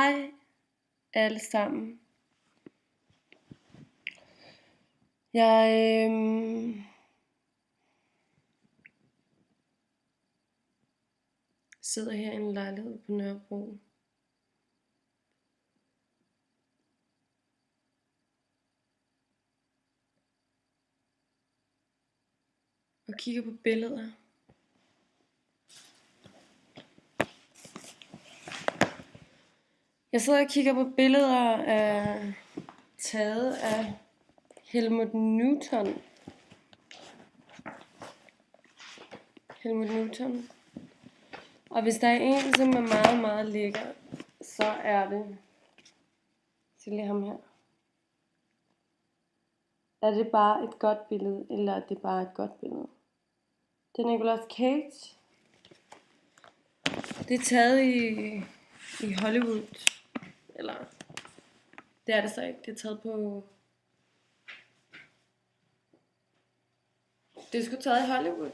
Hej alle sammen. Jeg sidder her i en lejlighed på Nørrebro. Og kigger på billeder. Jeg sidder og kigger på billeder taget af Helmut Newton. Og hvis der er en, som er meget, meget lækker, så er det lige ham her. Er det bare et godt billede, eller er det bare et godt billede? Det er Nicolas Cage. Det er taget i Hollywood. Eller, det er det så ikke. Det er taget på... Det er sgu taget i Hollywood.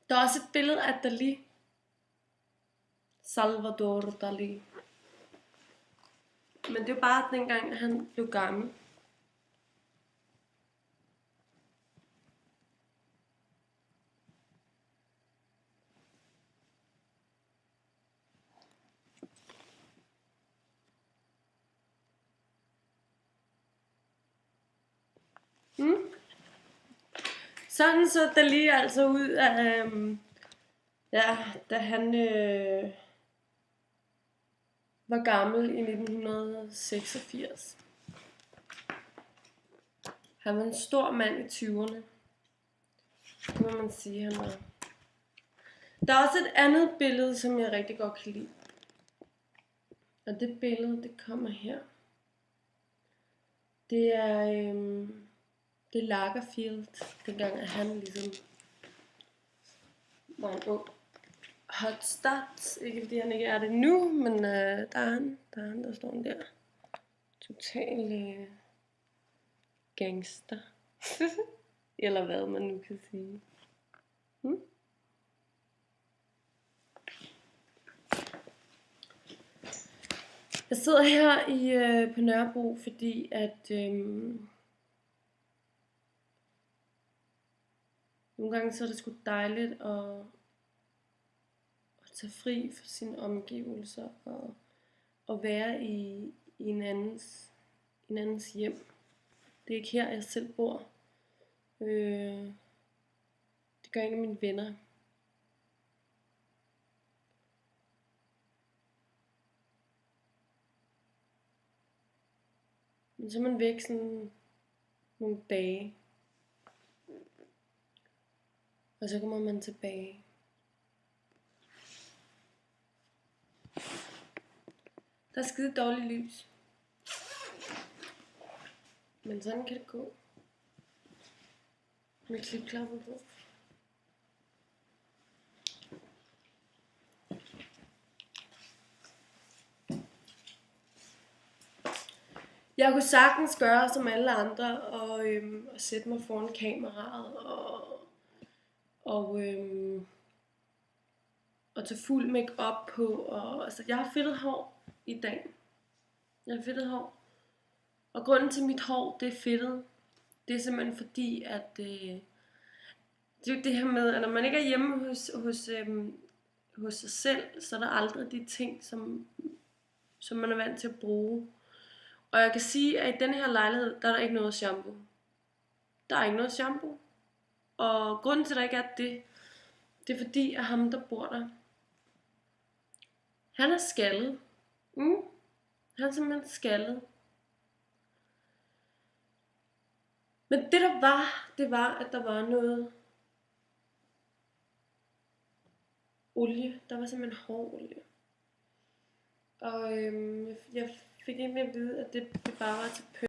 Der er også et billede af Dalí. Salvador Dalí. Men det er jo bare dengang, han blev gammel. Sådan så Dalí altså ud af, da han var gammel i 1986. Han var en stor mand i 20'erne. Det må man sige, han var. Der er også et andet billede, som jeg rigtig godt kan lide. Og det billede, det kommer her. Det er Lagerfeld, dengang at han ligesom var en ung hot start. Ikke fordi han ikke er det nu, men der er han, der står han der. Total gangster. Eller hvad man nu kan sige. Jeg sidder her på Nørrebro, fordi at nogle gange så er det sgu dejligt at tage fri for sine omgivelser og være i en andens hjem. Det er ikke her, jeg selv bor. Det gør en af mine venner. Men så er man væk sådan nogle dage. Og så kommer man tilbage. Der er skide dårligt lys. Men sådan kan det gå. Med klipklapper på. Jeg kunne sagtens gøre som alle andre og sætte mig foran kameraet og tage fuld make-up på. Og, altså, jeg har fedtet hår i dag. Og grunden til mit hår, det er fedtet, det er simpelthen fordi, at det er jo det her med, at når man ikke er hjemme hos sig selv, så er der aldrig de ting, som man er vant til at bruge. Og jeg kan sige, at i den her lejlighed, der er der ikke noget shampoo. Der er ikke noget shampoo. Og grunden til, at der ikke er det er fordi, at ham, der bor der, han er skaldet. Han er simpelthen skaldet. Men det der var, det var, at der var noget olie. Der var simpelthen hårolie. Og jeg fik egentlig at vide, at det bare var til pynt.